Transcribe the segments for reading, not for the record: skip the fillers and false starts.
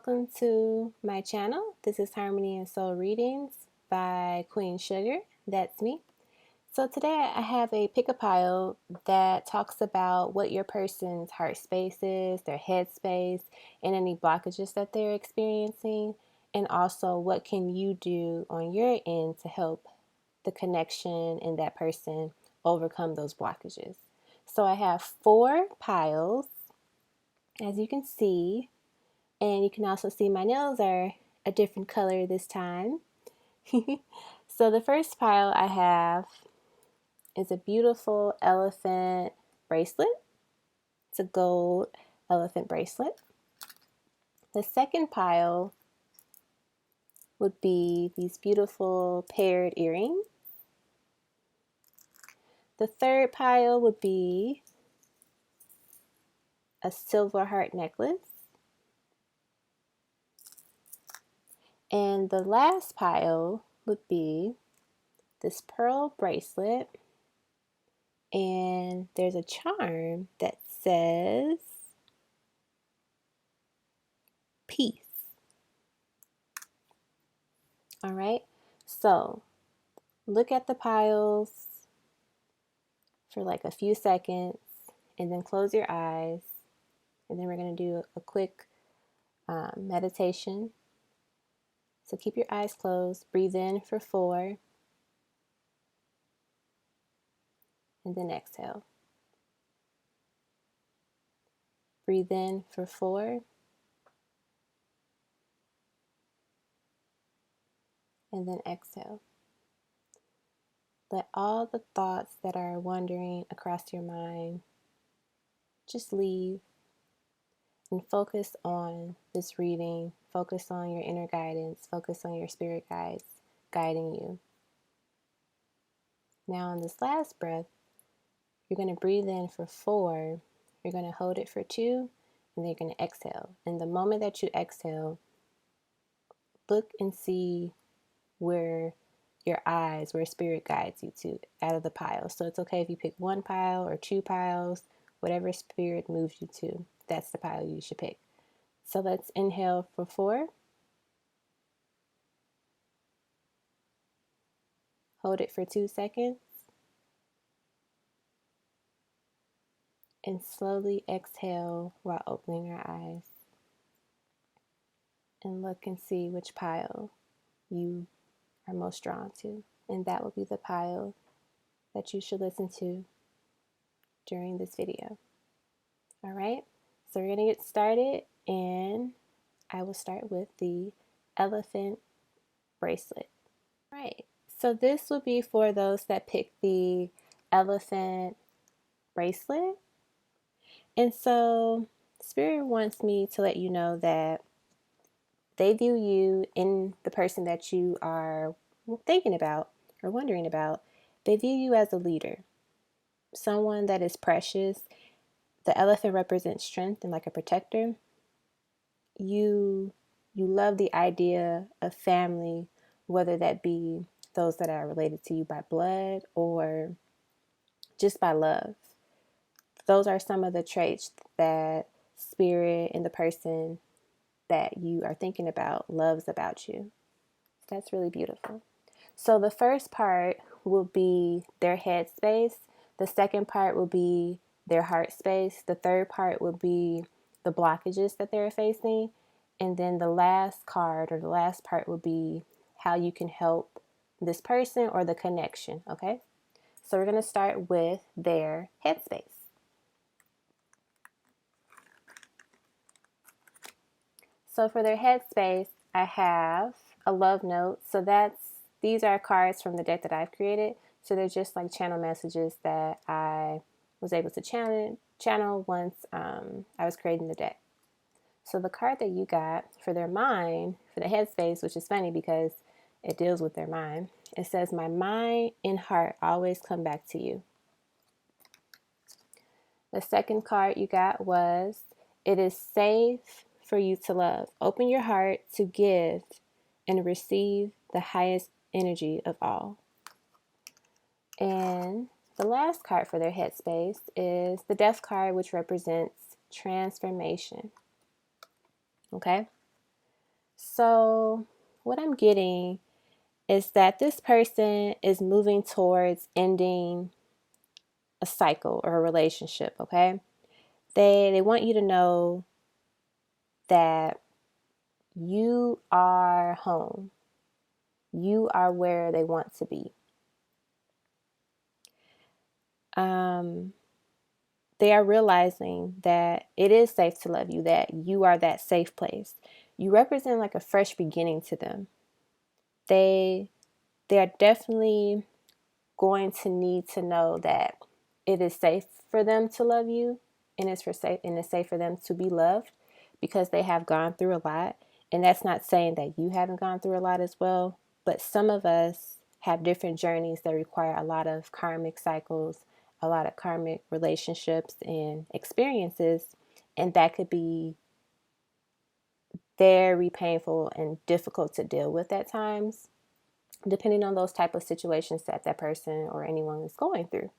welcome to my channel. This is Harmony and Soul Readings by Queen Sugar. That's me. So today I have a pick a pile that talks about what your person's heart space is, their head space, and any blockages that they're experiencing, and also what can you do on your end to help the connection and that person overcome those blockages. So I have 4 piles, as you can see. And you can also see my nails are a different color this time. So the first pile I have is a beautiful elephant bracelet. It's a gold elephant bracelet. The second pile would be these beautiful paired earrings. The third pile would be a silver heart necklace. And the last pile would be this pearl bracelet. And there's a charm that says peace. All right, so look at the piles for like a few seconds and then close your eyes. And then we're going to do a quick meditation. So keep your eyes closed, breathe in for 4, and then exhale. Breathe in for 4, and then exhale. Let all the thoughts that are wandering across your mind just leave and focus on this reading. Focus on your inner guidance. Focus on your spirit guides guiding you. Now on this last breath, you're going to breathe in for 4. You're going to hold it for 2, and then you're going to exhale. And the moment that you exhale, look and see where spirit guides you to out of the pile. So it's okay if you pick 1 pile or 2 piles, whatever spirit moves you to, that's the pile you should pick. So let's inhale for 4. Hold it for 2 seconds. And slowly exhale while opening your eyes. And look and see which pile you are most drawn to. And that will be the pile that you should listen to during this video. All right, so we're going to get started, and I will start with the elephant bracelet. All right, so this will be for those that pick the elephant bracelet. And so Spirit wants me to let you know that they view you in the person that you are thinking about or wondering about. They view you as a leader, someone that is precious. The elephant represents strength and like a protector. You love the idea of family, whether that be those that are related to you by blood or just by love. Those are some of the traits that Spirit and the person that you are thinking about loves about you. That's really beautiful. So the first part will be their head space. The second part will be their heart space. The third part will be the blockages that they're facing. And then the last card or the last part will be how you can help this person or the connection, okay? So we're going to start with their head space. So for their head space, I have a love note. So these are cards from the deck that I've created. So they're just like channel messages that I was able to channel once I was creating the deck. So the card that you got for their mind, for the headspace, which is funny because it deals with their mind, it says, "My mind and heart always come back to you." The second card you got was, "It is safe for you to love. Open your heart to give and receive the highest energy of all." And the last card for their headspace is the Death card, which represents transformation. Okay? So what I'm getting is that this person is moving towards ending a cycle or a relationship, okay? They want you to know that you are home. You are where they want to be. They are realizing that it is safe to love you, that you are that safe place. You represent like a fresh beginning to them. They are definitely going to need to know that it is safe for them to love you, and it's safe for them to be loved, because they have gone through a lot. And that's not saying that you haven't gone through a lot as well, but some of us have different journeys that require a lot of karmic cycles, a lot of karmic relationships and experiences, and that could be very painful and difficult to deal with at times, depending on those type of situations that that person or anyone is going through.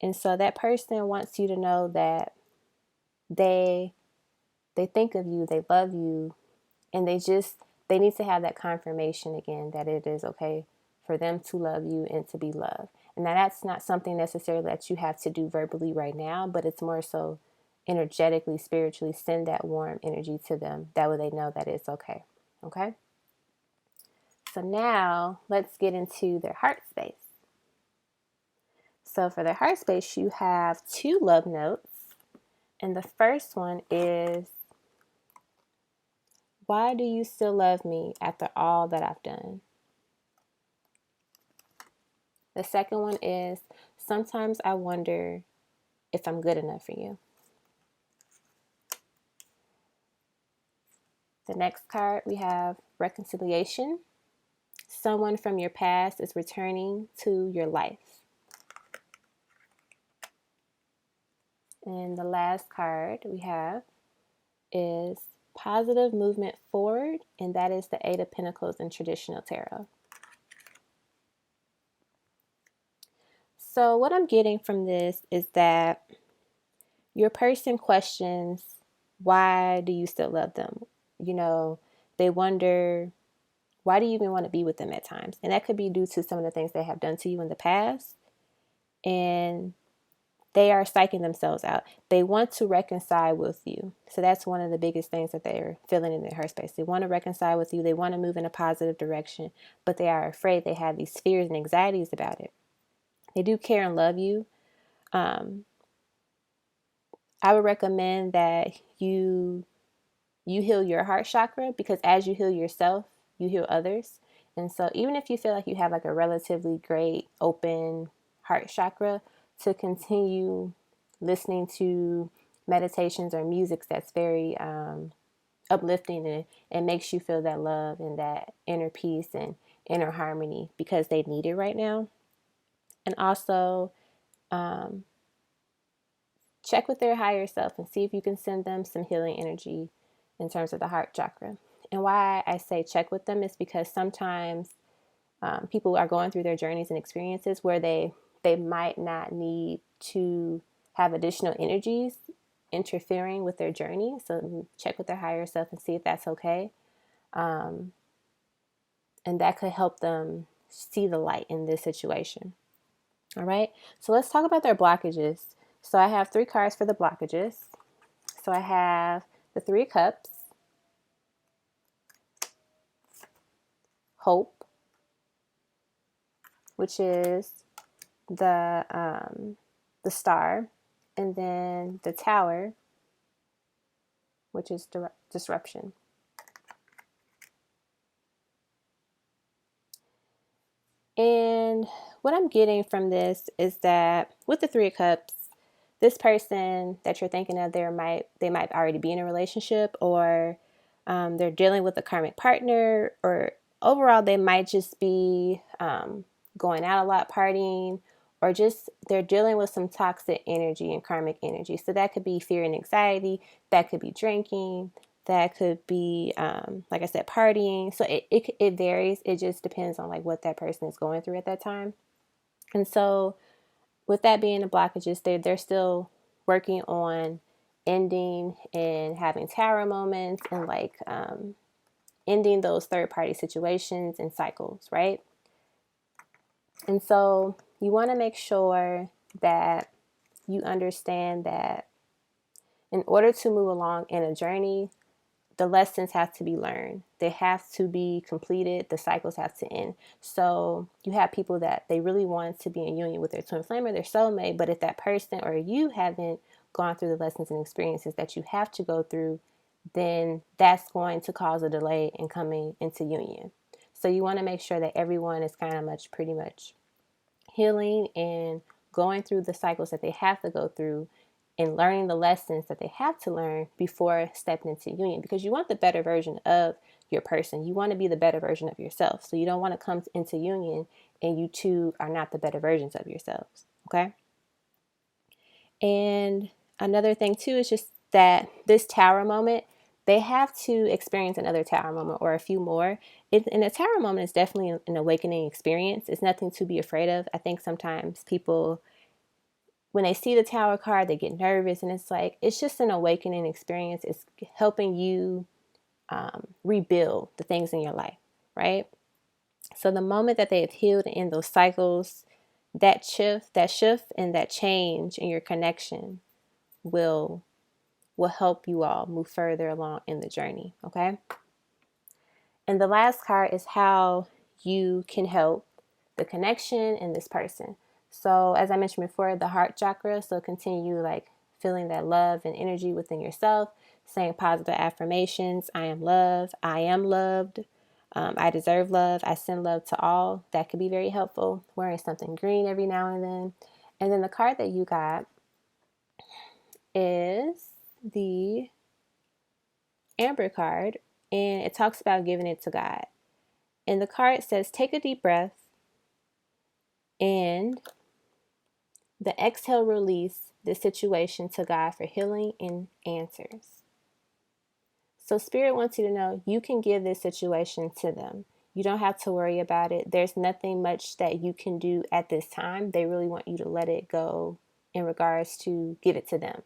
And so that person wants you to know that they think of you, they love you, and they need to have that confirmation again that it is okay for them to love you and to be loved. And now that's not something necessarily that you have to do verbally right now, but it's more so energetically, spiritually send that warm energy to them. That way they know that it's okay. Okay? So now let's get into their heart space. So for their heart space, you have 2 love notes. And the first one is, why do you still love me after all that I've done? The second one is, sometimes I wonder if I'm good enough for you. The next card, we have reconciliation. Someone from your past is returning to your life. And the last card we have is positive movement forward, and that is the 8 of Pentacles in traditional tarot. So what I'm getting from this is that your person questions, why do you still love them? You know, they wonder, why do you even want to be with them at times? And that could be due to some of the things they have done to you in the past. And they are psyching themselves out. They want to reconcile with you. So that's one of the biggest things that they're feeling in their heart space. They want to reconcile with you. They want to move in a positive direction, but they are afraid. They have these fears and anxieties about it. They do care and love you. I would recommend that you heal your heart chakra, because as you heal yourself, you heal others. And so even if you feel like you have like a relatively great open heart chakra, to continue listening to meditations or music that's very uplifting, and makes you feel that love and that inner peace and inner harmony, because they need it right now. And also check with their higher self and see if you can send them some healing energy in terms of the heart chakra. And why I say check with them is because sometimes people are going through their journeys and experiences where they might not need to have additional energies interfering with their journey. So check with their higher self and see if that's okay. And that could help them see the light in this situation. All right. So let's talk about their blockages. So I have 3 cards for the blockages. So I have the 3 of Cups, Hope, which is the Star, and then the Tower, which is disruption. And what I'm getting from this is that with the 3 of Cups, this person that you're thinking of, they might already be in a relationship, or they're dealing with a karmic partner, or overall they might just be going out a lot, partying, or just they're dealing with some toxic energy and karmic energy. So that could be fear and anxiety, that could be drinking, that could be like I said, partying. So it varies. It just depends on like what that person is going through at that time. And so with that being the blockages, they're still working on ending and having tower moments, and like ending those third-party situations and cycles, right? And so you want to make sure that you understand that in order to move along in a journey, the lessons have to be learned. They have to be completed. The cycles have to end. So you have people that they really want to be in union with their twin flame or their soulmate, but if that person or you haven't gone through the lessons and experiences that you have to go through, then that's going to cause a delay in coming into union. So you want to make sure that everyone is pretty much healing and going through the cycles that they have to go through and learning the lessons that they have to learn before stepping into union, because you want the better version of your person. You want to be the better version of yourself. So you don't want to come into union and you two are not the better versions of yourselves. Okay. And another thing too is just that this tower moment, they have to experience another tower moment or a few more. And a tower moment is definitely an awakening experience. It's nothing to be afraid of. I think sometimes people, when they see the tower card, they get nervous, and it's just an awakening experience. It's helping you rebuild the things in your life, right? So the moment that they have healed and end those cycles, that shift and that change in your connection will help you all move further along in the journey, okay? And the last card is how you can help the connection in this person. So as I mentioned before, the heart chakra, so continue feeling that love and energy within yourself, saying positive affirmations. I am love. I am loved. I deserve love. I send love to all. That could be very helpful. Wearing something green every now and then. And then the card that you got is the Amber card, and it talks about giving it to God. And the card says, take a deep breath, and the exhale release the situation to God for healing and answers. So Spirit wants you to know you can give this situation to them. You don't have to worry about it. There's nothing much that you can do at this time. They really want you to let it go in regards to give it to them,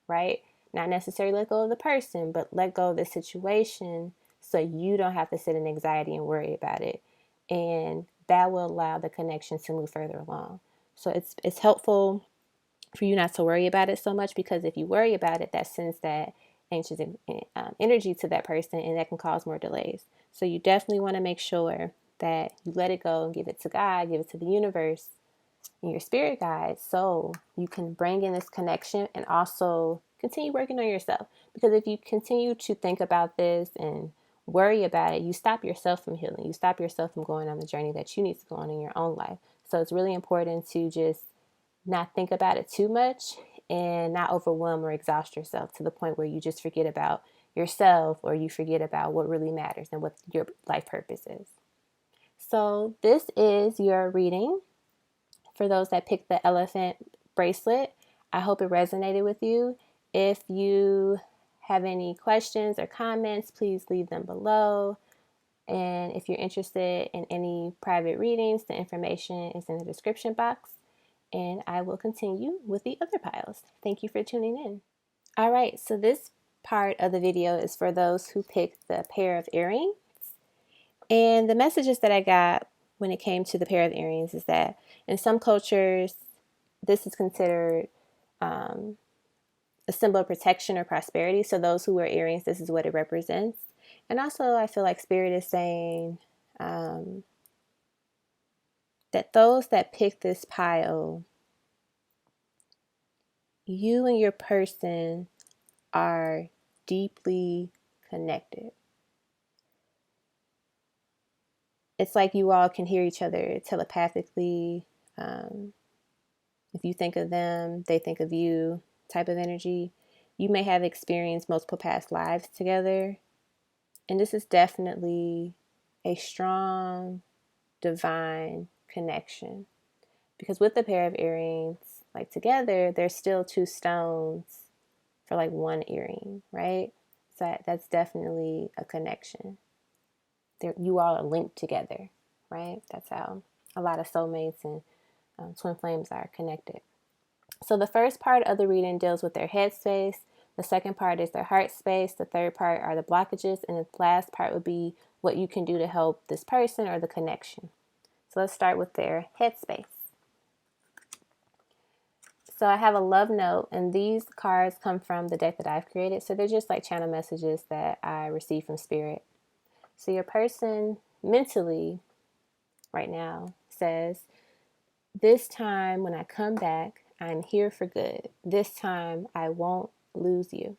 right? Not necessarily let go of the person, but let go of the situation so you don't have to sit in anxiety and worry about it. And that will allow the connection to move further along. So it's helpful for you not to worry about it so much, because if you worry about it, that sends that anxious energy to that person, and that can cause more delays. So you definitely want to make sure that you let it go and give it to God, give it to the universe and your spirit guides, so you can bring in this connection and also continue working on yourself. Because if you continue to think about this and worry about it, you stop yourself from healing. You stop yourself from going on the journey that you need to go on in your own life. So it's really important to just not think about it too much and not overwhelm or exhaust yourself to the point where you just forget about yourself, or you forget about what really matters and what your life purpose is. So this is your reading for those that picked the elephant bracelet. I hope it resonated with you. If you have any questions or comments, please leave them below. And if you're interested in any private readings, the information is in the description box. And I will continue with the other piles. Thank you for tuning in. All right, so this part of the video is for those who picked the pair of earrings. And the messages that I got when it came to the pair of earrings is that in some cultures, this is considered a symbol of protection or prosperity. So those who wear earrings, this is what it represents. And also, I feel like Spirit is saying that those that pick this pile, you and your person are deeply connected. It's like you all can hear each other telepathically. If you think of them, they think of you, type of energy. You may have experienced multiple past lives together. And this is definitely a strong, divine connection. Because with the pair of earrings, together, there's still two stones for one earring, right? So that's definitely a connection. You all are linked together, right? That's how a lot of soulmates and twin flames are connected. So the first part of the reading deals with their headspace. The second part is their heart space. The third part are the blockages. And the last part would be what you can do to help this person or the connection. So let's start with their headspace. So I have a love note, and these cards come from the deck that I've created. So they're just like channel messages that I receive from spirit. So your person mentally right now says, this time when I come back, I'm here for good. This time I won't lose you.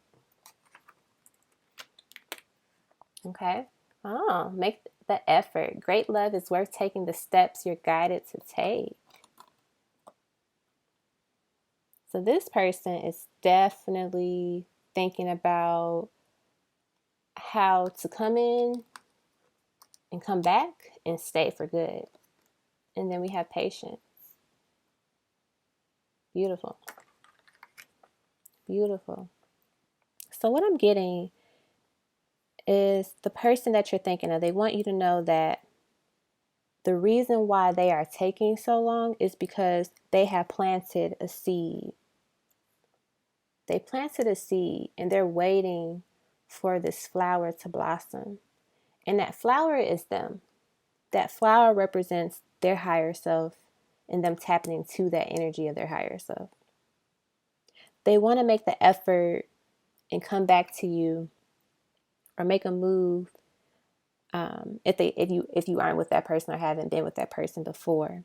Okay? Oh, make the effort. Great love is worth taking the steps you're guided to take. So this person is definitely thinking about how to come in and come back and stay for good. And then we have patience. Beautiful. Beautiful. So what I'm getting is the person that you're thinking of, they want you to know that the reason why they are taking so long is because they have planted a seed. They planted a seed and they're waiting for this flower to blossom. And that flower is them. That flower represents their higher self and them tapping into that energy of their higher self. They want to make the effort and come back to you or make a move if you aren't with that person or haven't been with that person before.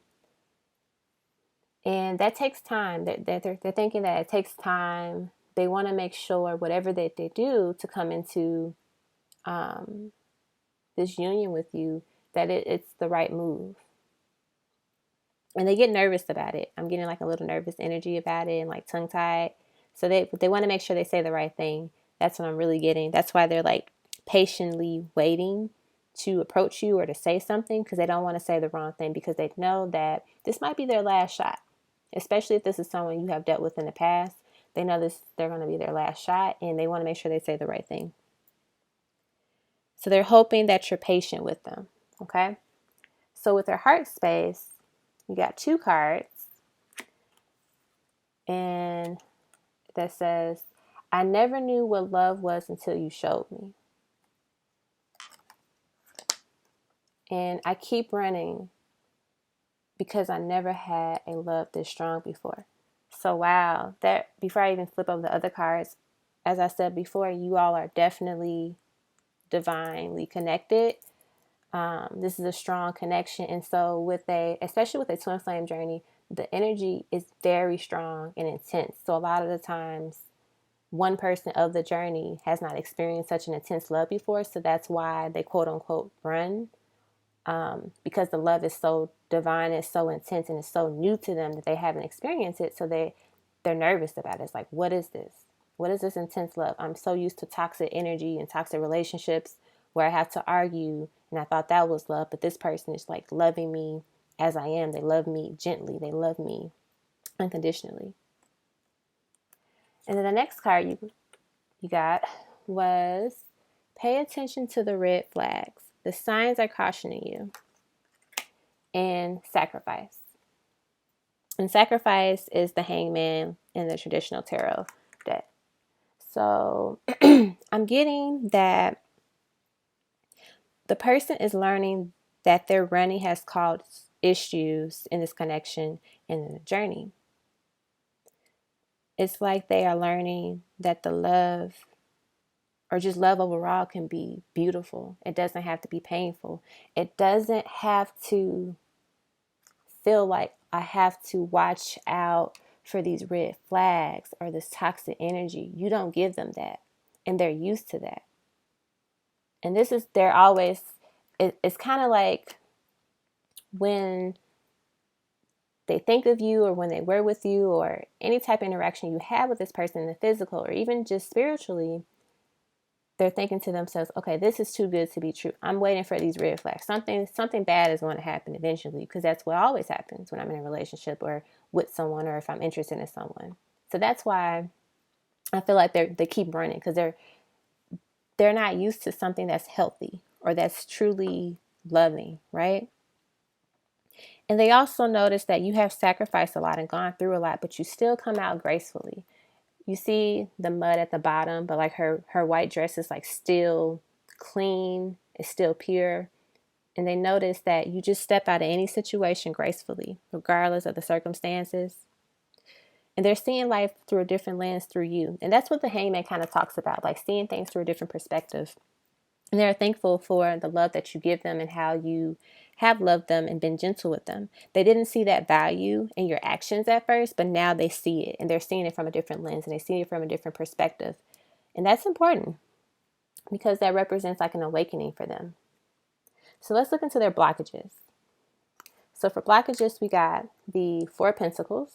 And that takes time. They're thinking that it takes time. They want to make sure whatever that they do to come into this union with you, that it's the right move. And they get nervous about it. I'm getting like a little nervous energy about it and like tongue-tied. So they want to make sure they say the right thing. That's what I'm really getting. That's why they're like patiently waiting to approach you or to say something, because they don't want to say the wrong thing, because they know that this might be their last shot. Especially if this is someone you have dealt with in the past. They know they're going to be their last shot, and they want to make sure they say the right thing. So they're hoping that you're patient with them. Okay? So with their heart space, you got 2 cards. And that says, I never knew what love was until you showed me. And I keep running because I never had a love this strong before. So wow, that before I even flip over the other cards, as I said before, you all are definitely divinely connected. This is a strong connection. And so especially with a twin flame journey, the energy is very strong and intense. So a lot of the times, one person of the journey has not experienced such an intense love before. So that's why they quote unquote run. Because the love is so divine, it's so intense, and it's so new to them that they haven't experienced it. So they're nervous about it. It's like, what is this? What is this intense love? I'm so used to toxic energy and toxic relationships where I have to argue, and I thought that was love. But this person is like loving me as I am. They love me gently. They love me unconditionally. And then the next card you got was, pay attention to the red flags. The signs are cautioning you. And sacrifice. And sacrifice is the hangman in the traditional tarot deck. So I'm getting that the person is learning that their running has caused issues in this connection and in the journey. It's like they are learning that the love, or just love overall, can be beautiful. It doesn't have to be painful. It doesn't have to feel like I have to watch out for these red flags or this toxic energy. You don't give them that. And they're used to that. And they're always, it's kind of like when they think of you, or when they were with you, or any type of interaction you have with this person in the physical or even just spiritually, they're thinking to themselves, okay, this is too good to be true. I'm waiting for these red flags. Something bad is going to happen eventually, because that's what always happens when I'm in a relationship or with someone, or if I'm interested in someone. So that's why I feel like they keep running, because they're not used to something that's healthy or that's truly loving, right? And they also notice that you have sacrificed a lot and gone through a lot, but you still come out gracefully. you see the mud at the bottom, but like her white dress is like still clean, it's still pure. And they notice that you just step out of any situation gracefully, regardless of the circumstances. And they're seeing life through a different lens through you. And that's what the Hangman kind of talks about, like seeing things through a different perspective. And they're thankful for the love that you give them and how you have loved them and been gentle with them. They didn't see that value in your actions at first, but now they see it, and they're seeing it from a different lens, and they see it from a different perspective. And that's important because that represents like an awakening for them. So let's look into their blockages. So for blockages, we got the Four of Pentacles,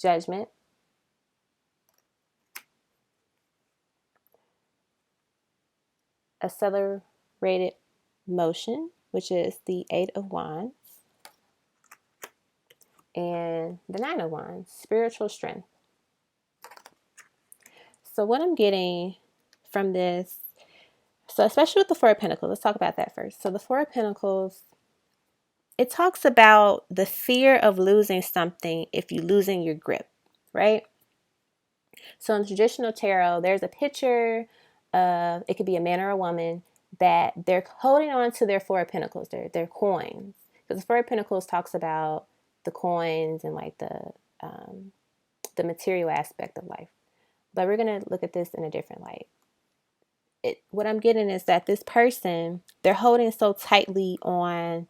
Judgment, accelerated motion, which is the Eight of Wands, and the Nine of Wands, spiritual strength. So what I'm getting from this, so especially with the Four of Pentacles, let's talk about that first. So the Four of Pentacles, it talks about the fear of losing something if you're losing your grip, right? So in traditional tarot, there's a picture of, it could be a man or a woman, that they're holding on to their Four of Pentacles, their coins. Because the Four of Pentacles talks about the coins and like the material aspect of life. But we're going to look at this in a different light. What I'm getting is that this person, they're holding so tightly on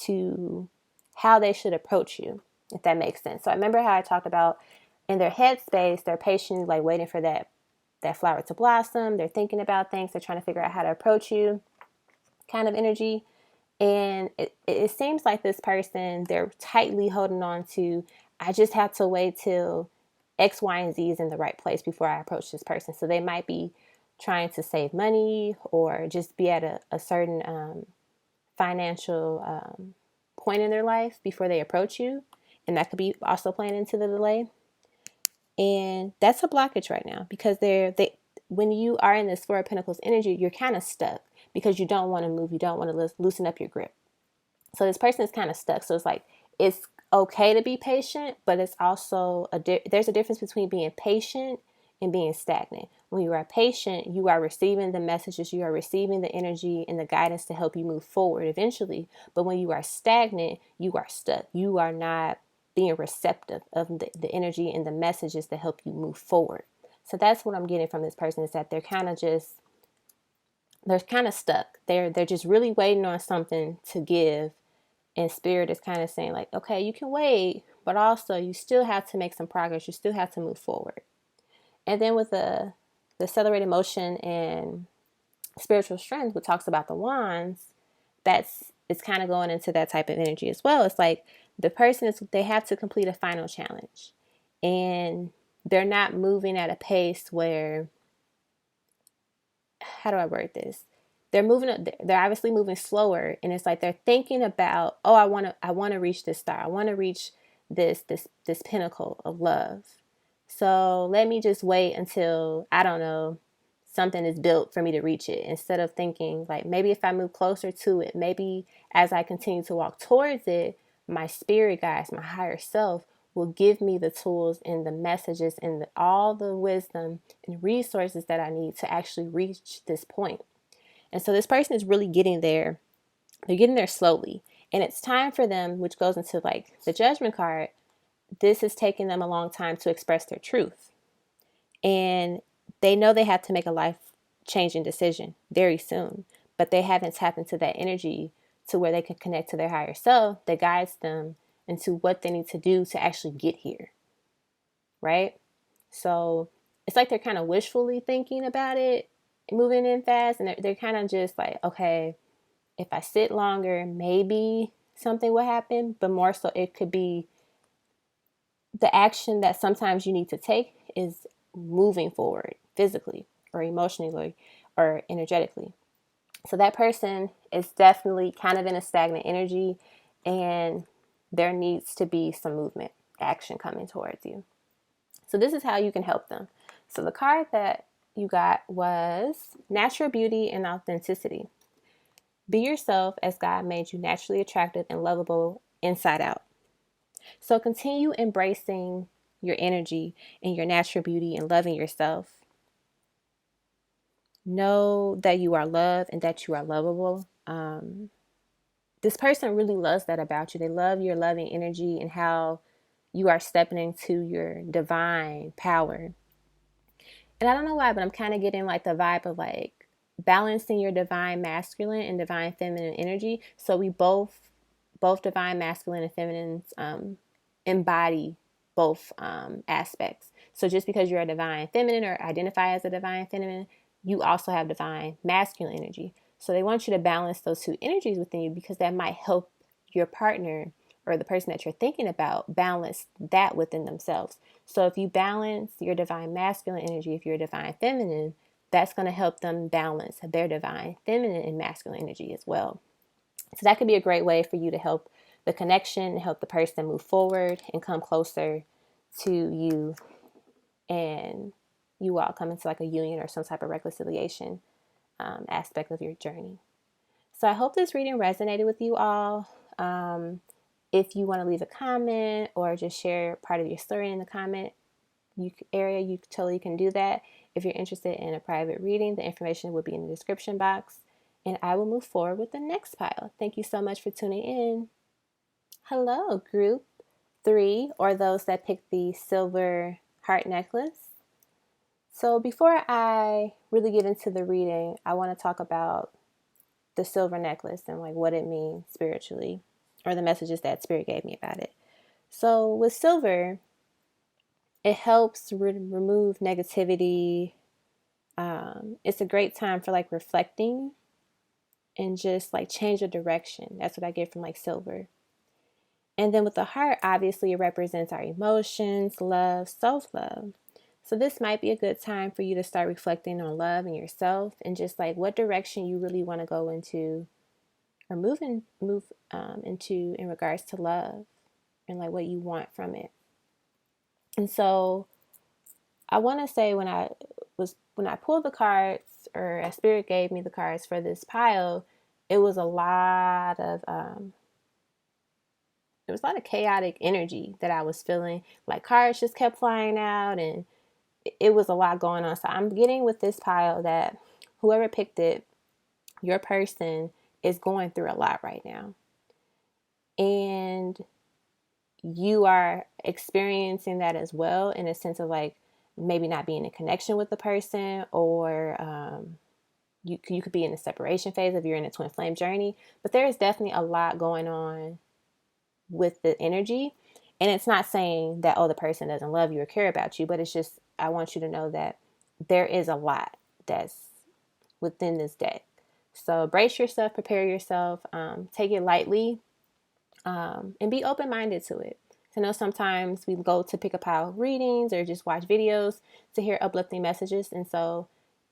to how they should approach you, if that makes sense. So I remember how I talked about in their headspace, they're patiently like waiting for that flower to blossom. They're thinking about things. They're trying to figure out how to approach you, kind of energy. And it seems like this person, they're tightly holding on to, I just have to wait till X, Y, and Z is in the right place before I approach this person. So they might be trying to save money or just be at a certain financial point in their life before they approach you. And that could be also playing into the delay. And that's a blockage right now because when you are in this Four of Pentacles energy, you're kind of stuck because you don't want to move. You don't want to loosen up your grip. So this person is kind of stuck. So it's like, it's okay to be patient, but it's also, there's a difference between being patient and being stagnant. When you are patient, you are receiving the messages, you are receiving the energy and the guidance to help you move forward eventually. But when you are stagnant, you are stuck. You are not being receptive of the energy and the messages that help you move forward. So that's what I'm getting from this person, is that they're kind of stuck. They're just really waiting on something to give. And Spirit is kind of saying like, okay, you can wait, but also you still have to make some progress. You still have to move forward. And then with the accelerated motion and spiritual strength, which talks about the wands, it's kind of going into that type of energy as well. It's like the person they have to complete a final challenge, and they're not moving at a pace where, how do I word this? They're obviously moving slower, and it's like they're thinking about, oh, I want to reach this star. I want to reach this pinnacle of love. So let me just wait until, I don't know, something is built for me to reach it, instead of thinking like, maybe if I move closer to it, maybe as I continue to walk towards it, my spirit guides, my higher self will give me the tools and the messages and all the wisdom and resources that I need to actually reach this point. And so this person is really getting there. They're getting there slowly. And it's time for them, which goes into like the Judgment card. This is taking them a long time to express their truth. And they know they have to make a life-changing decision very soon. But they haven't tapped into that energy to where they can connect to their higher self that guides them into what they need to do to actually get here. Right? So it's like they're kind of wishfully thinking about it, moving in fast, and they're kind of just like, okay, if I sit longer, maybe something will happen. But more so, it could be the action that sometimes you need to take is moving forward physically or emotionally or energetically. So that person is definitely kind of in a stagnant energy, and there needs to be some movement, action coming towards you. So this is how you can help them. So the card that you got was Natural Beauty and Authenticity. Be yourself as God made you naturally attractive and lovable inside out. So continue embracing your energy and your natural beauty and loving yourself. Know that you are loved and that you are lovable. This person really loves that about you. They love your loving energy and how you are stepping into your divine power. And I don't know why, but I'm kind of getting like the vibe of like balancing your divine masculine and divine feminine energy. So we both divine masculine and feminines embody both aspects. So just because you're a divine feminine or identify as a divine feminine, you also have divine masculine energy. So they want you to balance those two energies within you because that might help your partner or the person that you're thinking about balance that within themselves. So if you balance your divine masculine energy, if you're a divine feminine, that's going to help them balance their divine feminine and masculine energy as well. So that could be a great way for you to help the connection, help the person move forward and come closer to you, and you all come into like a union or some type of reconciliation aspect of your journey. So I hope this reading resonated with you all. If you want to leave a comment or just share part of your story in the comment area, you totally can do that. If you're interested in a private reading, the information will be in the description box. And I will move forward with the next pile. Thank you so much for tuning in. Hello, group 3, or those that picked the silver heart necklace. So before I really get into the reading, I want to talk about the silver necklace and like what it means spiritually, or the messages that Spirit gave me about it. So with silver, it helps remove negativity. It's a great time for like reflecting and just like change your direction. That's what I get from like silver. And then with the heart, obviously it represents our emotions, love, self-love. So this might be a good time for you to start reflecting on love and yourself and just like what direction you really want to go into or move into in regards to love and like what you want from it. And so I want to say when I pulled the cards, or as Spirit gave me the cards for this pile, it was a lot of chaotic energy that I was feeling. Like cards just kept flying out and it was a lot going on. So I'm getting with this pile that whoever picked it, your person is going through a lot right now. And you are experiencing that as well, in a sense of like maybe not being in connection with the person, or you could be in a separation phase if you're in a twin flame journey. But there is definitely a lot going on with the energy. And it's not saying that, oh, the person doesn't love you or care about you, but it's just, I want you to know that there is a lot that's within this deck. So brace yourself, prepare yourself, take it lightly, and be open-minded to it. I know sometimes we go to pick a pile of readings or just watch videos to hear uplifting messages. And so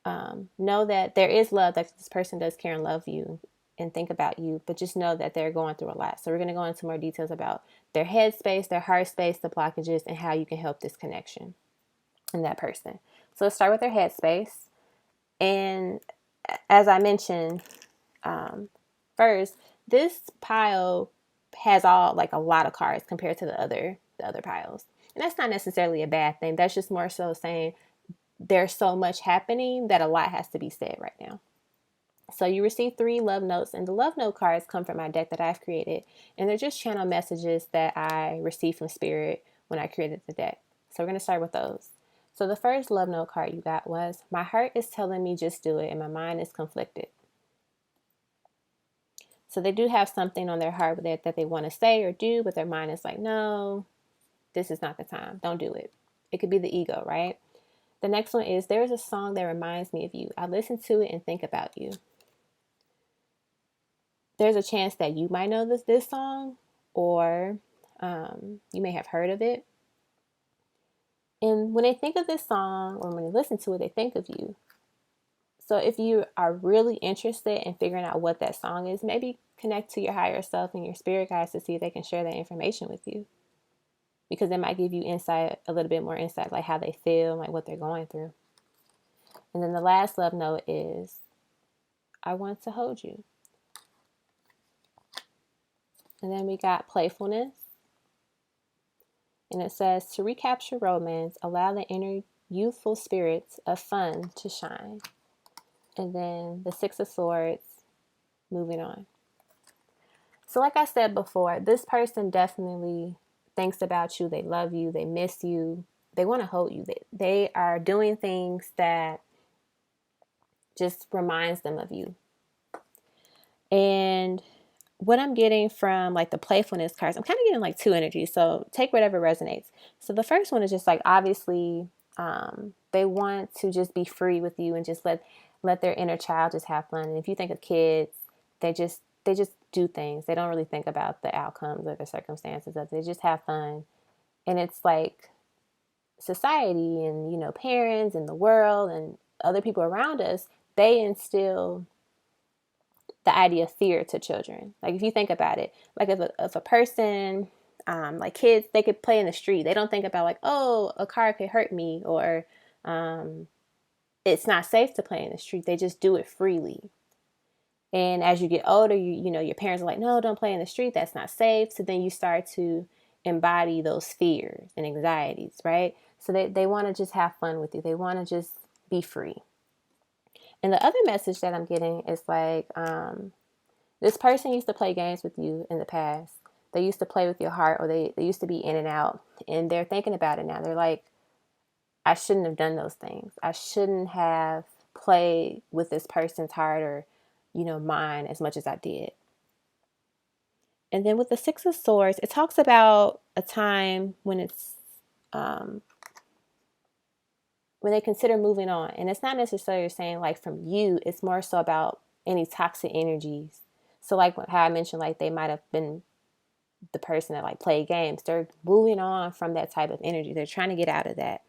know that there is love, that this person does care and love you and think about you, but just know that they're going through a lot. So we're going to go into more details about their headspace, their heart space, the blockages, and how you can help this connection and that person. So let's start with their headspace. And as I mentioned, first, this pile has all like a lot of cards compared to the other piles. And that's not necessarily a bad thing. That's just more so saying there's so much happening that a lot has to be said right now. So you receive 3 love notes, and the love note cards come from my deck that I've created, and they're just channel messages that I received from Spirit when I created the deck. So we're going to start with those. So the first love note card you got was, my heart is telling me just do it, and my mind is conflicted. So they do have something on their heart that they want to say or do, but their mind is like, no, this is not the time. Don't do it. It could be the ego, right? The next one is, there is a song that reminds me of you. I listen to it and think about you. There's a chance that you might know this song, or you may have heard of it. And when they think of this song, or when they listen to it, they think of you. So if you are really interested in figuring out what that song is, maybe connect to your higher self and your spirit guides to see if they can share that information with you. Because it might give you insight, a little bit more insight, like how they feel, like what they're going through. And then the last love note is, I want to hold you. And then we got playfulness. And it says, to recapture romance, allow the inner youthful spirits of fun to shine. And then the Six of Swords, moving on. So like I said before, this person definitely thinks about you. They love you. They miss you. They want to hold you. They are doing things that just reminds them of you. And what I'm getting from like the playfulness cards, I'm kind of getting like two energies. So take whatever resonates. So the first one is just like, obviously, they want to just be free with you and just let their inner child just have fun. And if you think of kids, they just do things. They don't really think about the outcomes or the circumstances of it. They just have fun. And it's like society and, you know, parents and the world and other people around us, they instill the idea of fear to children. Like if you think about it, like if a person, like kids, they could play in the street. They don't think about like, oh, a car could hurt me, or it's not safe to play in the street. They just do it freely. And as you get older, you know, your parents are like, no, don't play in the street. That's not safe. So then you start to embody those fears and anxieties, right? So they want to just have fun with you. They want to just be free. And the other message that I'm getting is like, this person used to play games with you in the past. They used to play with your heart, or they used to be in and out, and they're thinking about it now. They're like, I shouldn't have done those things. I shouldn't have played with this person's heart or, you know, mine as much as I did. And then with the Six of Swords, it talks about a time when it's, when they consider moving on. And it's not necessarily saying like from you, it's more so about any toxic energies. So like how I mentioned, like they might have been the person that like played games. They're moving on from that type of energy. They're trying to get out of that,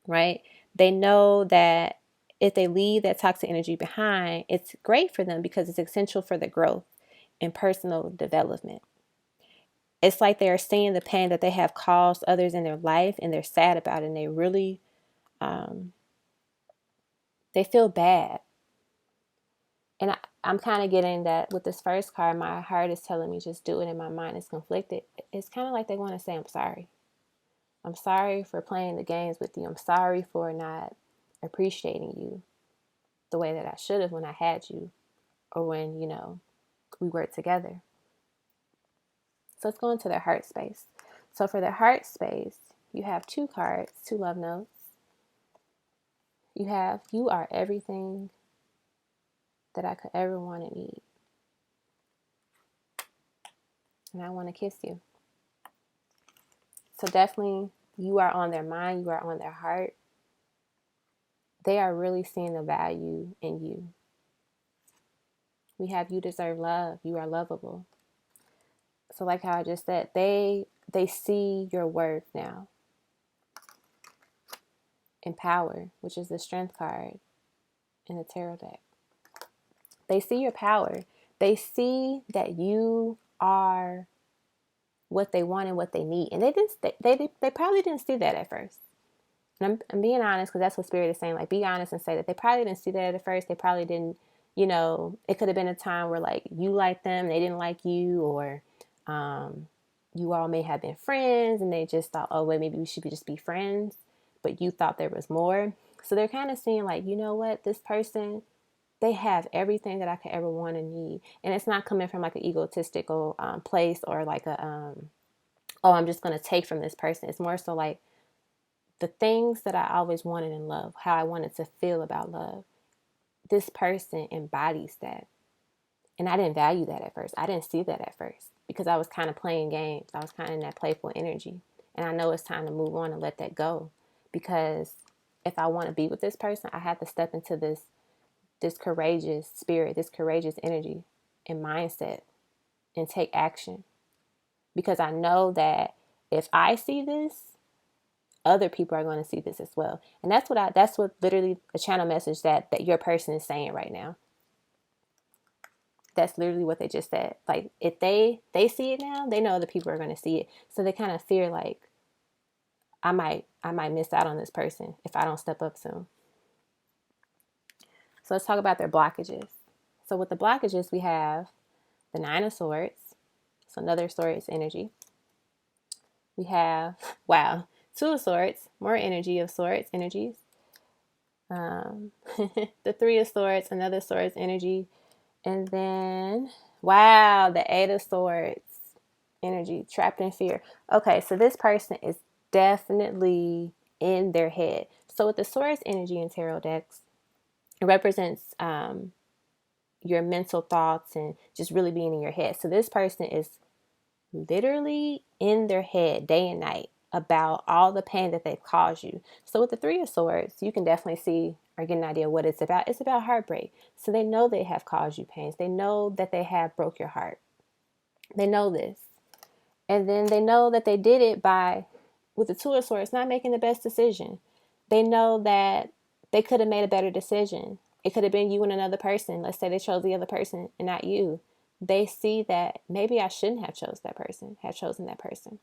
right? They know that if they leave that toxic energy behind, it's great for them because it's essential for the growth and personal development. It's like they're seeing the pain that they have caused others in their life, and they're sad about it, and they really, they feel bad. And I'm kind of getting that with this first card, my heart is telling me just do it, and my mind is conflicted. It's kind of like they want to say, I'm sorry. I'm sorry for playing the games with you. I'm sorry for not appreciating you the way that I should have when I had you, or when, you know, we were together. So let's go into their heart space. So for their heart space, you have two cards, two love notes. You have, you are everything that I could ever want and need. And I want to kiss you. So definitely you are on their mind. You are on their heart. They are really seeing the value in you. We have, you deserve love. You are lovable. So like how I just said, they see your worth now. And power, which is the strength card in the tarot deck. They see your power. They see that you are what they want and what they need. And they probably didn't see that at first. And I'm being honest, because that's what Spirit is saying. Like, be honest and say that they probably didn't see that at first. They probably didn't, you know, it could have been a time where like you liked them, they didn't like you, or you all may have been friends and they just thought, oh, wait, maybe we should just be friends. But you thought there was more. So they're kind of seeing like, you know what, this person, they have everything that I could ever want and need. And it's not coming from like an egotistical place, or like a, oh, I'm just going to take from this person. It's more so like the things that I always wanted in love, how I wanted to feel about love. This person embodies that. And I didn't value that at first. I didn't see that at first because I was kind of playing games. I was kind of in that playful energy. And I know it's time to move on and let that go. Because if I want to be with this person, I have to step into this courageous spirit, this courageous energy and mindset, and take action. Because I know that if I see this, other people are going to see this as well. And that's what literally the channel message that your person is saying right now. That's literally what they just said. Like, if they see it now, they know other people are going to see it. So they kind of fear like, I might miss out on this person if I don't step up soon. So let's talk about their blockages. So with the blockages, we have the Nine of Swords. So another sword is energy. We have, wow, Two of Swords, more energy of swords, energies. The Three of Swords, another swords energy. And then, wow, the Eight of Swords energy, trapped in fear. Okay, so this person is definitely in their head. So with the swords energy in tarot decks, it represents your mental thoughts and just really being in your head. So this person is literally in their head day and night about all the pain that they've caused you. So with the Three of Swords, you can definitely see or get an idea what it's about. It's about heartbreak. So they know they have caused you pains. They know that they have broke your heart. They know this. And then they know that they did it by, with the Two of Swords, not making the best decision. They know that they could have made a better decision. It could have been you and another person. Let's say they chose the other person and not you. They see that maybe I shouldn't have chosen that person,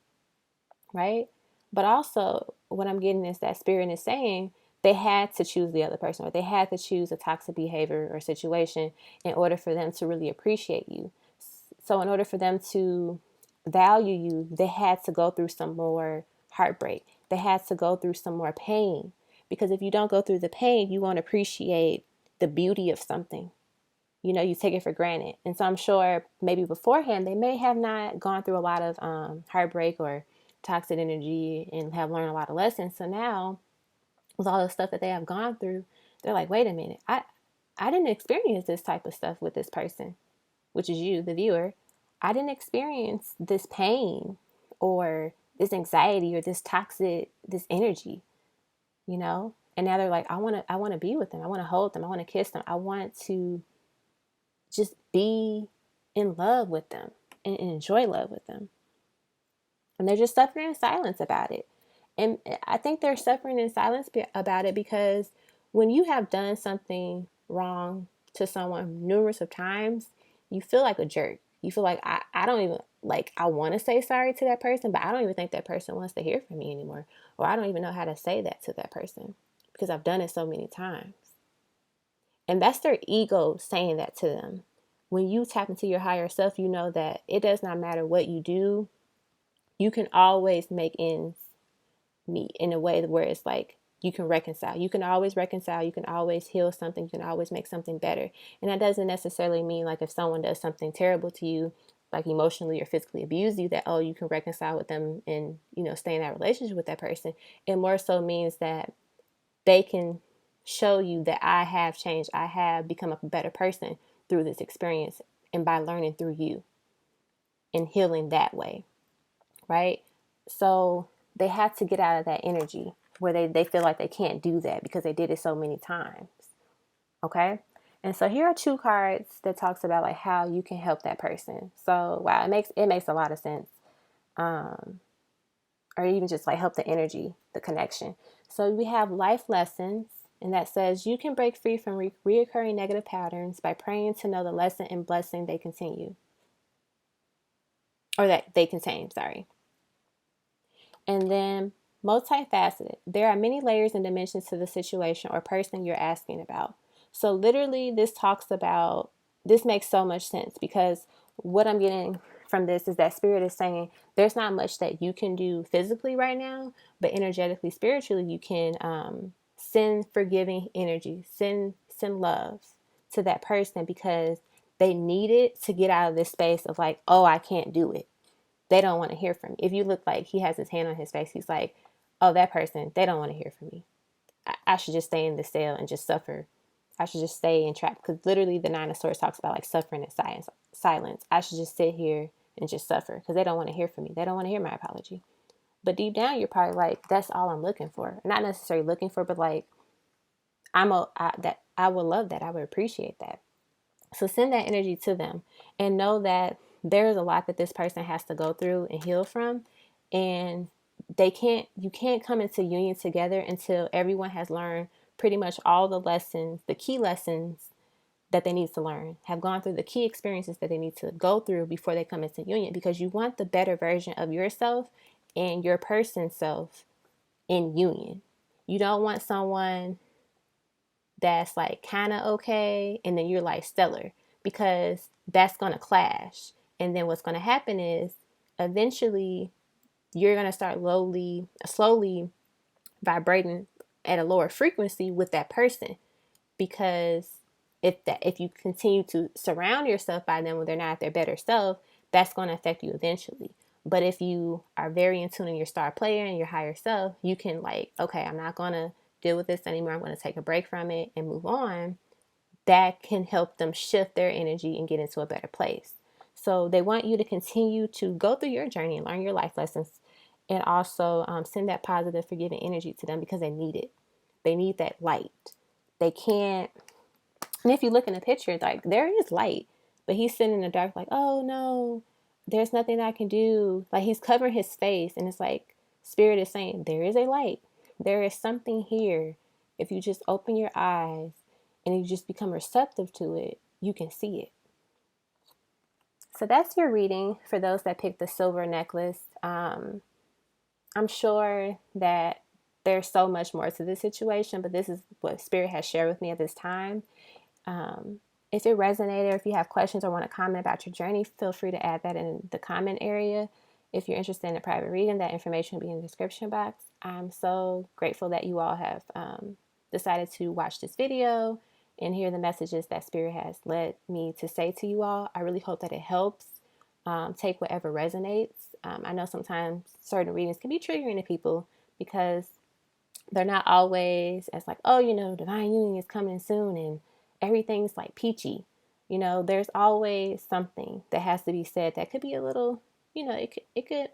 right? But also what I'm getting is that spirit is saying they had to choose the other person, or they had to choose a toxic behavior or situation in order for them to really appreciate you. So in order for them to value you, they had to go through some more heartbreak. They had to go through some more pain. Because if you don't go through the pain, you won't appreciate the beauty of something. You know, you take it for granted. And so I'm sure maybe beforehand, they may have not gone through a lot of heartbreak or toxic energy and have learned a lot of lessons. So now, with all the stuff that they have gone through, they're like, wait a minute, I didn't experience this type of stuff with this person, which is you, the viewer. I didn't experience this pain or this anxiety or this toxic, this energy, you know? And now they're like, I want to be with them. I want to hold them. I want to kiss them. I want to just be in love with them and enjoy love with them. And they're just suffering in silence about it. And I think they're suffering in silence about it because when you have done something wrong to someone numerous of times, you feel like a jerk. You feel like I don't even, like, I want to say sorry to that person, but I don't even think that person wants to hear from me anymore. Or I don't even know how to say that to that person because I've done it so many times. And that's their ego saying that to them. When you tap into your higher self, you know that it does not matter what you do. You can always make ends meet in a way where it's like you can reconcile. You can always reconcile. You can always heal something. You can always make something better. And that doesn't necessarily mean like if someone does something terrible to you, like emotionally or physically abuse you, that, oh, you can reconcile with them and, you know, stay in that relationship with that person. It more so means that they can show you that I have changed. I have become a better person through this experience and by learning through you and healing that way, right? So they have to get out of that energy where they feel like they can't do that because they did it so many times, okay? And so here are two cards that talks about like how you can help that person. So wow, it makes a lot of sense. Or even just like help the energy, the connection. So we have life lessons, and that says you can break free from reoccurring negative patterns by praying to know the lesson and blessing they continue, or that they contain, sorry. And then multifaceted. There are many layers and dimensions to the situation or person you're asking about. So literally this makes so much sense because what I'm getting from this is that spirit is saying there's not much that you can do physically right now, but energetically, spiritually, you can send forgiving energy, send love to that person because they need it to get out of this space of like, oh, I can't do it. They don't want to hear from me. If you look like he has his hand on his face, he's like, oh, that person, they don't want to hear from me. I should just stay in the cell and just suffer. I should just stay entrapped. Because literally the Nine of Swords talks about like suffering in silence. I should just sit here and just suffer because they don't want to hear from me. They don't want to hear my apology. But deep down, you're probably like, that's all I'm looking for. Not necessarily looking for, but like, I would love that. I would appreciate that. So send that energy to them and know that there's a lot that this person has to go through and heal from. And you can't come into union together until everyone has learned pretty much all the lessons, the key lessons that they need to learn, have gone through the key experiences that they need to go through before they come into union, because you want the better version of yourself and your person self in union. You don't want someone that's like kind of okay and then you're like stellar, because that's going to clash. And then what's going to happen is eventually you're going to start slowly vibrating at a lower frequency with that person, because if you continue to surround yourself by them when they're not at their better self, that's going to affect you eventually. But if you are very in tune in your star player and your higher self, you can like, okay, I'm not going to deal with this anymore. I'm going to take a break from it and move on. That can help them shift their energy and get into a better place. So they want you to continue to go through your journey and learn your life lessons, and also send that positive, forgiving energy to them, because they need it. They need that light. They can't. And if you look in the picture, like, there is light, but he's sitting in the dark, like, oh no, there's nothing I can do. Like, he's covering his face, and it's like Spirit is saying, there is a light. There is something here. If you just open your eyes and you just become receptive to it, you can see it. So that's your reading for those that picked the silver necklace. I'm sure that there's so much more to this situation, but this is what Spirit has shared with me at this time. If it resonated, or if you have questions or want to comment about your journey, feel free to add that in the comment area. If you're interested in a private reading, that information will be in the description box. I'm so grateful that you all have decided to watch this video and hear the messages that Spirit has led me to say to you all. I really hope that it helps. Take whatever resonates. I know sometimes certain readings can be triggering to people because they're not always as like, oh, divine union is coming soon and everything's like peachy. There's always something that has to be said that could be a little, it could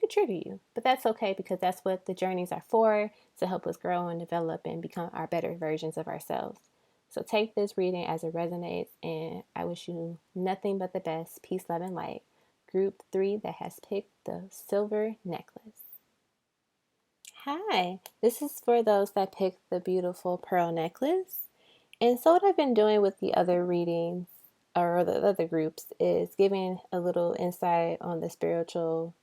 trigger you, but that's okay, because that's what the journeys are for, to help us grow and develop and become our better versions of ourselves. So take this reading as it resonates, and I wish you nothing but the best. Peace, love, and light. Group 3 that has picked the silver necklace. Hi, this is for those that picked the beautiful pearl necklace. And so what I've been doing with the other readings, or the other groups, is giving a little insight on the spiritual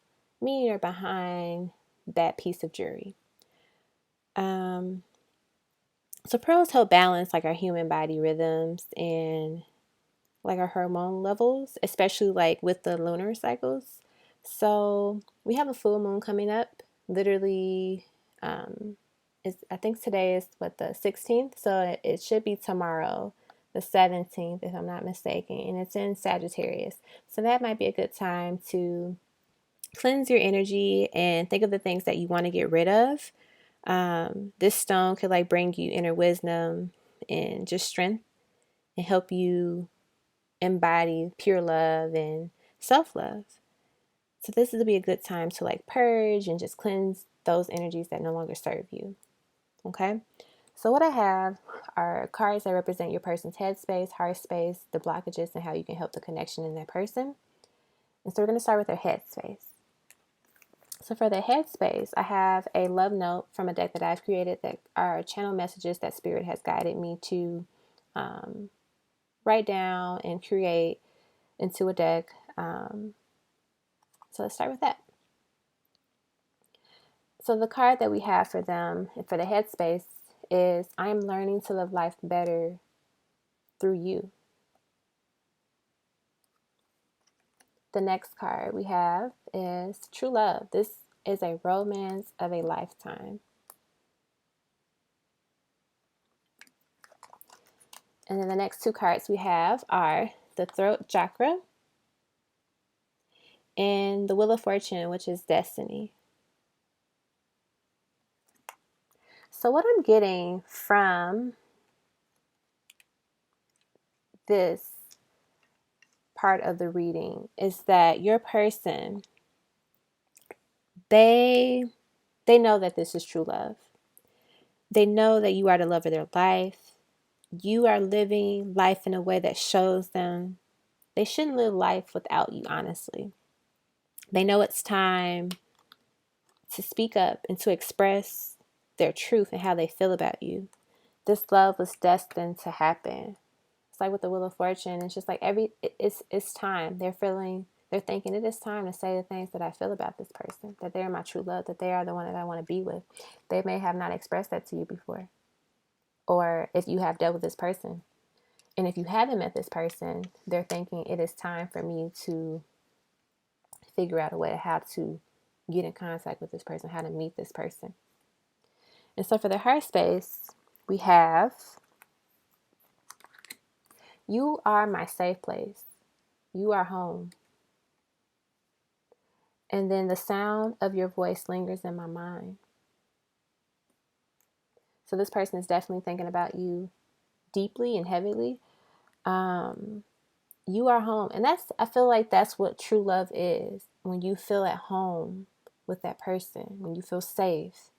meaning behind that piece of jewelry. So pearls help balance like our human body rhythms and like our hormone levels, especially like with the lunar cycles. So we have a full moon coming up, literally. I think today is the 16th, so it should be tomorrow, the 17th, if I'm not mistaken, and it's in Sagittarius. So that might be a good time to cleanse your energy and think of the things that you want to get rid of. This stone could like bring you inner wisdom and just strength, and help you embody pure love and self-love. So this would be a good time to like purge and just cleanse those energies that no longer serve you. Okay, so what I have are cards that represent your person's headspace, heart space, the blockages, and how you can help the connection in that person. And so we're going to start with their headspace. So for the headspace, I have a love note from a deck that I've created that are channel messages that Spirit has guided me to write down and create into a deck. So let's start with that. So the card that we have for them, for the headspace, is I'm learning to live life better through you. The next card we have is true love. This is a romance of a lifetime. And then the next two cards we have are the throat chakra and the wheel of fortune, which is destiny. So what I'm getting from this part of the reading is that your person, they know that this is true love. They know that you are the love of their life. You are living life in a way that shows them they shouldn't live life without you, honestly. They know it's time to speak up and to express their truth and how they feel about you. This love was destined to happen. It's like with the Wheel of Fortune. It's just like it's time. They're thinking it is time to say the things that I feel about this person, that they're my true love, that they are the one that I want to be with. They may have not expressed that to you before. Or if you have dealt with this person. And if you haven't met this person, they're thinking it is time for me to figure out a way how to get in contact with this person, how to meet this person. And so for the heart space, we have, you are my safe place. You are home. And then the sound of your voice lingers in my mind. So this person is definitely thinking about you deeply and heavily. You are home. And I feel like that's what true love is. When you feel at home with that person, when you feel safe,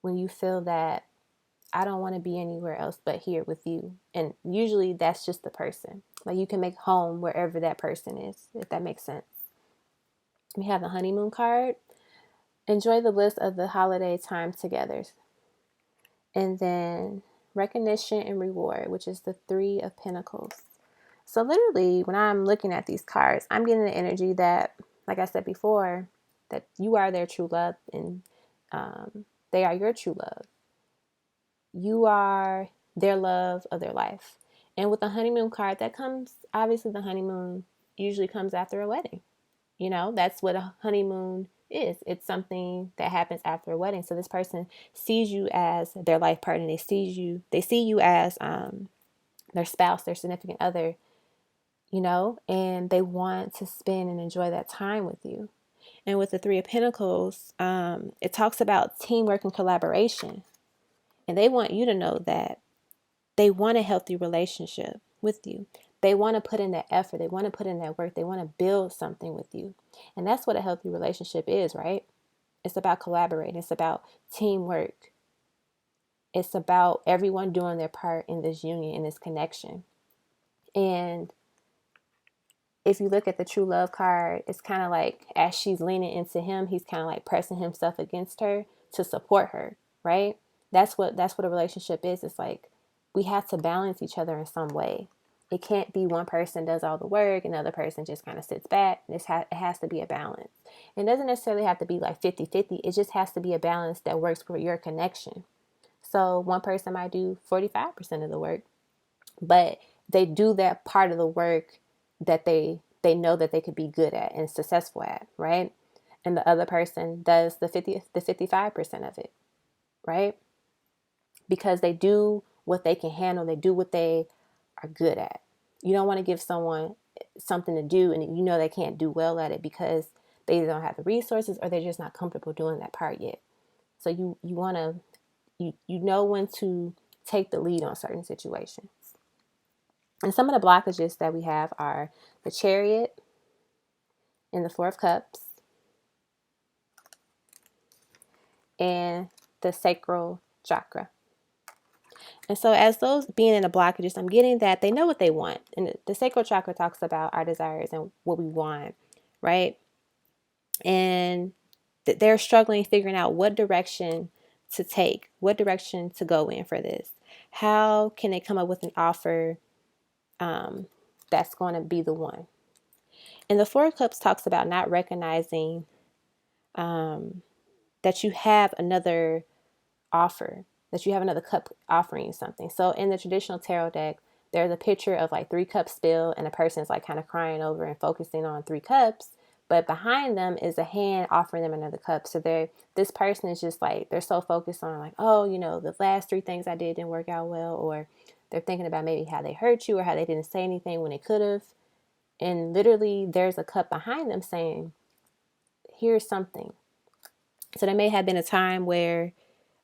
when you feel that I don't want to be anywhere else but here with you. And usually that's just the person. Like you can make home wherever that person is, if that makes sense. We have the honeymoon card. Enjoy the bliss of the holiday time together. And then recognition and reward, which is the 3 of Pentacles. So literally, when I'm looking at these cards, I'm getting the energy that, like I said before, that you are their true love and they are your true love. You are their love of their life. And with the honeymoon card, that comes, obviously the honeymoon usually comes after a wedding. You know, that's what a honeymoon is. It's something that happens after a wedding. So this person sees you as their life partner. They see you as their spouse, their significant other, you know, and they want to spend and enjoy that time with you. And with the 3 of Pentacles, it talks about teamwork and collaboration. And they want you to know that they want a healthy relationship with you. They want to put in that effort. They want to put in that work. They want to build something with you. And that's what a healthy relationship is, right? It's about collaborating. It's about teamwork. It's about everyone doing their part in this union, in this connection. And if you look at the true love card, it's kind of like as she's leaning into him, he's kind of like pressing himself against her to support her, right? That's what a relationship is. It's like we have to balance each other in some way. It can't be one person does all the work and the other person just kind of sits back. It has to be a balance. It doesn't necessarily have to be like 50-50. It just has to be a balance that works for your connection. So one person might do 45% of the work, but they do that part of the work that they know that they could be good at and successful at, right? And the other person does the 55% of it, right? Because they do what they can handle. They do what they are good at. You don't want to give someone something to do and you know they can't do well at it because they either don't have the resources or they're just not comfortable doing that part yet. So you want to, you know when to take the lead on certain situations. And some of the blockages that we have are the Chariot and the 4 of Cups and the Sacral Chakra. And so as those being in the blockages, I'm getting that they know what they want. And the Sacral Chakra talks about our desires and what we want, right? And they're struggling figuring out what direction to take, what direction to go in for this. How can they come up with an offer that's going to be the one? And the 4 of Cups talks about not recognizing that you have another offer, that you have another cup offering you something. So in the traditional tarot deck, there's a picture of like 3 cups spilled and a person's like kind of crying over and focusing on 3 cups. But behind them is a hand offering them another cup. So this person is just like, they're so focused on like, oh, you know, the last 3 things I did didn't work out well. Or they're thinking about maybe how they hurt you or how they didn't say anything when they could have. And literally there's a cup behind them saying, here's something. So there may have been a time where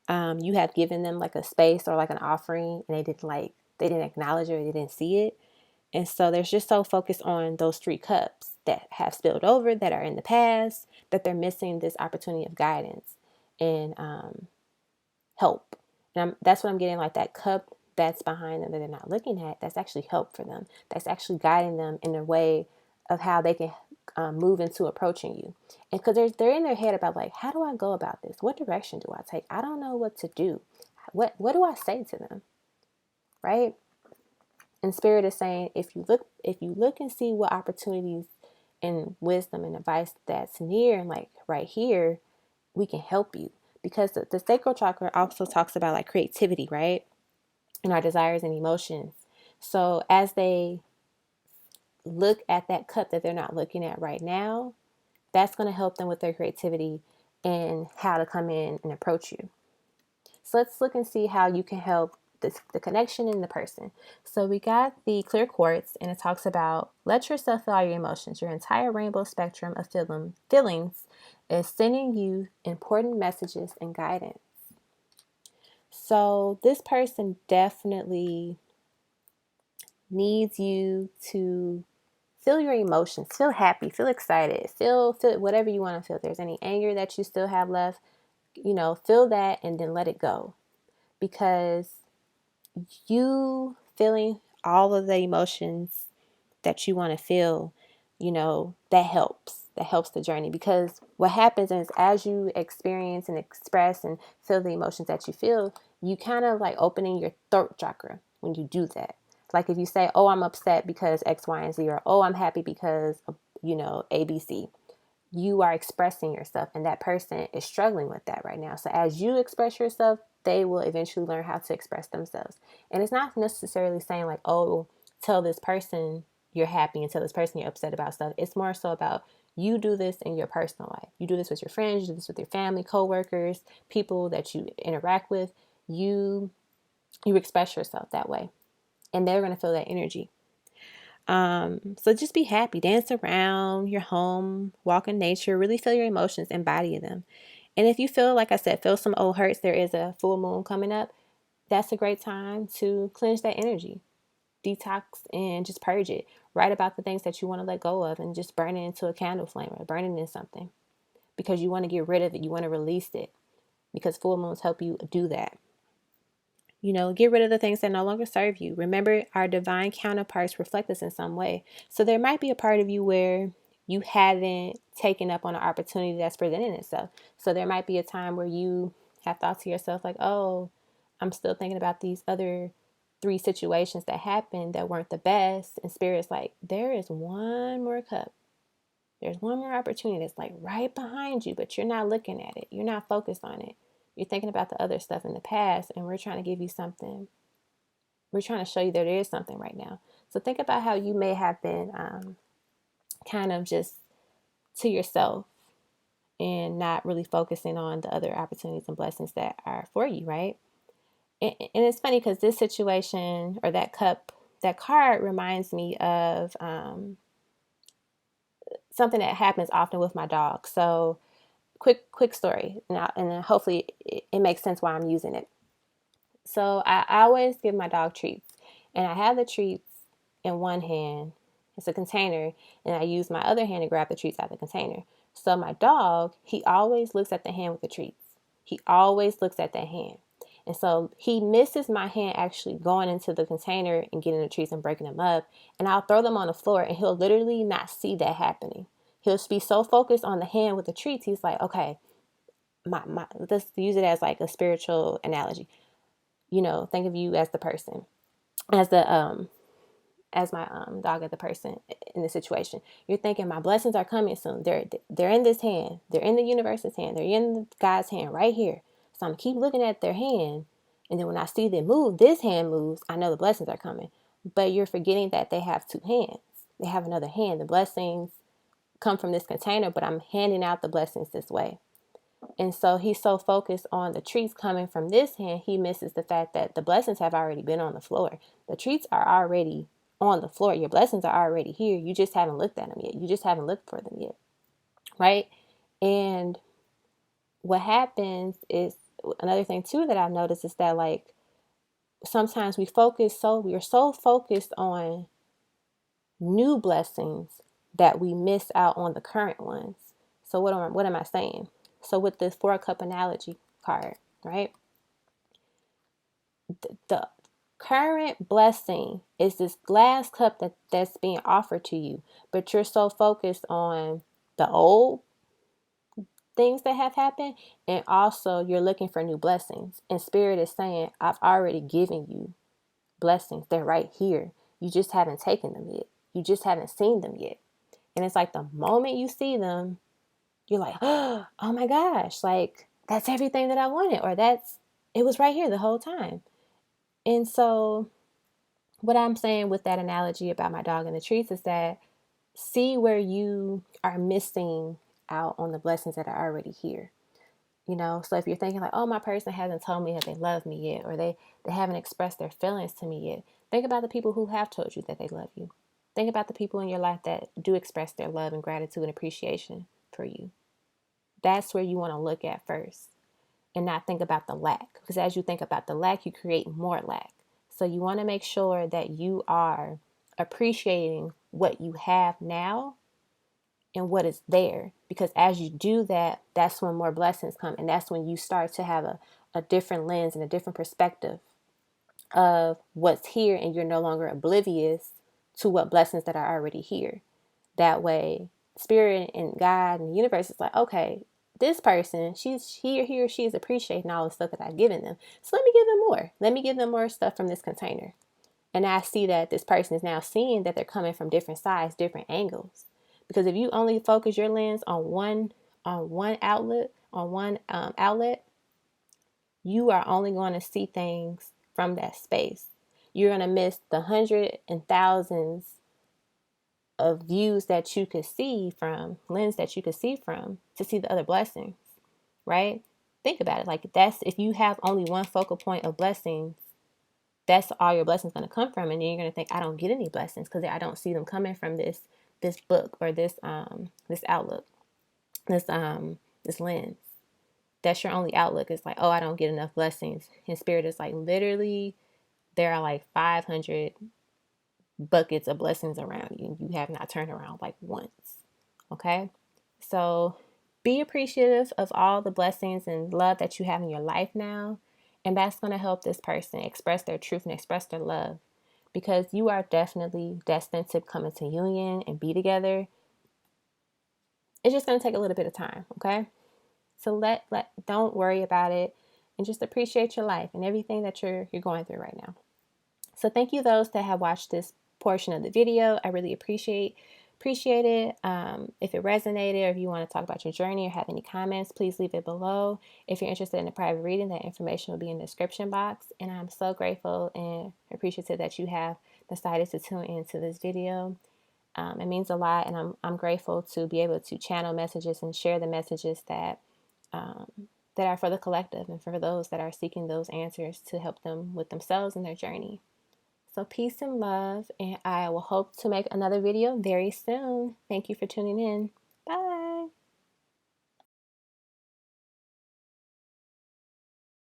you have given them like a space or like an offering and they didn't acknowledge it or they didn't see it. And so they're just so focused on those 3 cups that have spilled over, that are in the past, that they're missing this opportunity of guidance and help. And that's what I'm getting, like that cup that's behind them that they're not looking at, that's actually help for them. That's actually guiding them in a way of how they can move into approaching you. And because they're in their head about like, how do I go about this? What direction do I take? I don't know what to do. What do I say to them? Right? And Spirit is saying, if you look and see what opportunities and wisdom and advice that's near and like right here, we can help you. Because the sacral chakra also talks about like creativity, right? And our desires and emotions. So as they look at that cup that they're not looking at right now, that's going to help them with their creativity and how to come in and approach you. So let's look and see how you can help the connection in the person. So we got the clear quartz, and it talks about let yourself feel all your emotions. Your entire rainbow spectrum of feelings is sending you important messages and guidance. So this person definitely needs you to feel your emotions, feel happy, feel excited, feel whatever you want to feel. If there's any anger that you still have left, feel that and then let it go. Because you feeling all of the emotions that you want to feel, that helps. That helps the journey. Because what happens is as you experience and express and feel the emotions that you feel, you kind of like opening your throat chakra when you do that. Like if you say, oh, I'm upset because X, Y, and Z, or oh, I'm happy because, ABC. You are expressing yourself, and that person is struggling with that right now. So as you express yourself, they will eventually learn how to express themselves. And it's not necessarily saying like, oh, tell this person you're happy and tell this person you're upset about stuff. It's more so about you do this in your personal life. You do this with your friends, you do this with your family, coworkers, people that you interact with. You express yourself that way, and they're going to feel that energy. So just be happy, dance around your home, walk in nature, really feel your emotions, embody them. And if you feel, like I said, feel some old hurts, there is a full moon coming up. That's a great time to cleanse that energy, detox, and just purge it. Write about the things that you want to let go of and just burn it into a candle flame or burn it in something because you want to get rid of it. You want to release it because full moons help you do that. Get rid of the things that no longer serve you. Remember, our divine counterparts reflect us in some way. So there might be a part of you where you haven't taken up on an opportunity that's presenting itself. So there might be a time where you have thought to yourself like, oh, I'm still thinking about these other 3 situations that happened that weren't the best. And Spirit's like, there is one more cup. There's one more opportunity that's like right behind you, but you're not looking at it. You're not focused on it. You're thinking about the other stuff in the past, and we're trying to give you something. We're trying to show you that there is something right now. So think about how you may have been kind of just to yourself and not really focusing on the other opportunities and blessings that are for you, right? And it's funny because this situation or that cup, that card reminds me of something that happens often with my dog. So quick story, and then hopefully it makes sense why I'm using it. So I always give my dog treats, and I have the treats in one hand. It's a container, and I use my other hand to grab the treats out of the container. So my dog, he always looks at the hand with the treats. He always looks at that hand. And so he misses my hand actually going into the container and getting the treats and breaking them up. And I'll throw them on the floor, and he'll literally not see that happening. He'll be so focused on the hand with the treats. He's like, okay, let's use it as like a spiritual analogy. Think of you as the person, as my dog as the person in the situation. You're thinking my blessings are coming soon. They're in this hand. They're in the universe's hand. They're in God's hand right here. So I'm gonna keep looking at their hand, and then when I see them move, this hand moves, I know the blessings are coming. But you're forgetting that they have 2 hands. They have another hand. The blessings come from this container, but I'm handing out the blessings this way. And so he's so focused on the treats coming from this hand, he misses the fact that the blessings have already been on the floor. The treats are already on the floor. Your blessings are already here. You just haven't looked at them yet. You just haven't looked for them yet. Right? And what happens is, another thing too that I've noticed is that like sometimes we are so focused on new blessings that we miss out on the current ones. So what am I saying? So with this 4-cup analogy card, right? The current blessing is this glass cup that's being offered to you, but you're so focused on the old things that have happened, and also you're looking for new blessings. And Spirit is saying, I've already given you blessings. They're right here. You just haven't taken them yet. You just haven't seen them yet. And it's like the moment you see them, you're like, oh my gosh, like that's everything that I wanted, or it was right here the whole time. And so what I'm saying with that analogy about my dog and the treats is that see where you are missing out on the blessings that are already here. You know, so if you're thinking like, oh, my person hasn't told me that they love me yet, or they haven't expressed their feelings to me yet, think about the people who have told you that they love you. Think about the people in your life that do express their love and gratitude and appreciation for you. That's where you want to look at first, and not think about the lack. Because as you think about the lack, you create more lack. So you want to make sure that you are appreciating what you have now and what is there. Because as you do that, that's when more blessings come. And that's when you start to have a different lens and a different perspective of what's here. And you're no longer oblivious to what blessings that are already here. That way, Spirit and God and the universe is like, okay, this person, he or she is appreciating all the stuff that I've given them. So let me give them more. Let me give them more stuff from this container. And I see that this person is now seeing that they're coming from different sides, different angles. Because if you only focus your lens on one outlet, you are only going to see things from that space. You're going to miss the hundreds and thousands of views that you could see from, lens that you could see from, to see the other blessings, right? Think about it. Like, that's, if you have only one focal point of blessings, that's all your blessings going to come from. And then you're going to think, I don't get any blessings because I don't see them coming from this book or this outlook, this lens. That's your only outlook. It's like, oh, I don't get enough blessings. And Spirit is like, literally, there are like 500 buckets of blessings around you. You have not turned around like once. Okay? So be appreciative of all the blessings and love that you have in your life now. And that's going to help this person express their truth and express their love. Because you are definitely destined to come into union and be together. It's just going to take a little bit of time, okay? So don't worry about it, and just appreciate your life and everything that you're going through right now. So thank you those that have watched this portion of the video. I really appreciate it. If it resonated, or if you want to talk about your journey or have any comments, please leave it below. If you're interested in a private reading, that information will be in the description box. And I'm so grateful and appreciative that you have decided to tune into this video. It means a lot, and I'm grateful to be able to channel messages and share the messages that are for the collective and for those that are seeking those answers to help them with themselves and their journey. So peace and love, and I will hope to make another video very soon. Thank you for tuning in. Bye.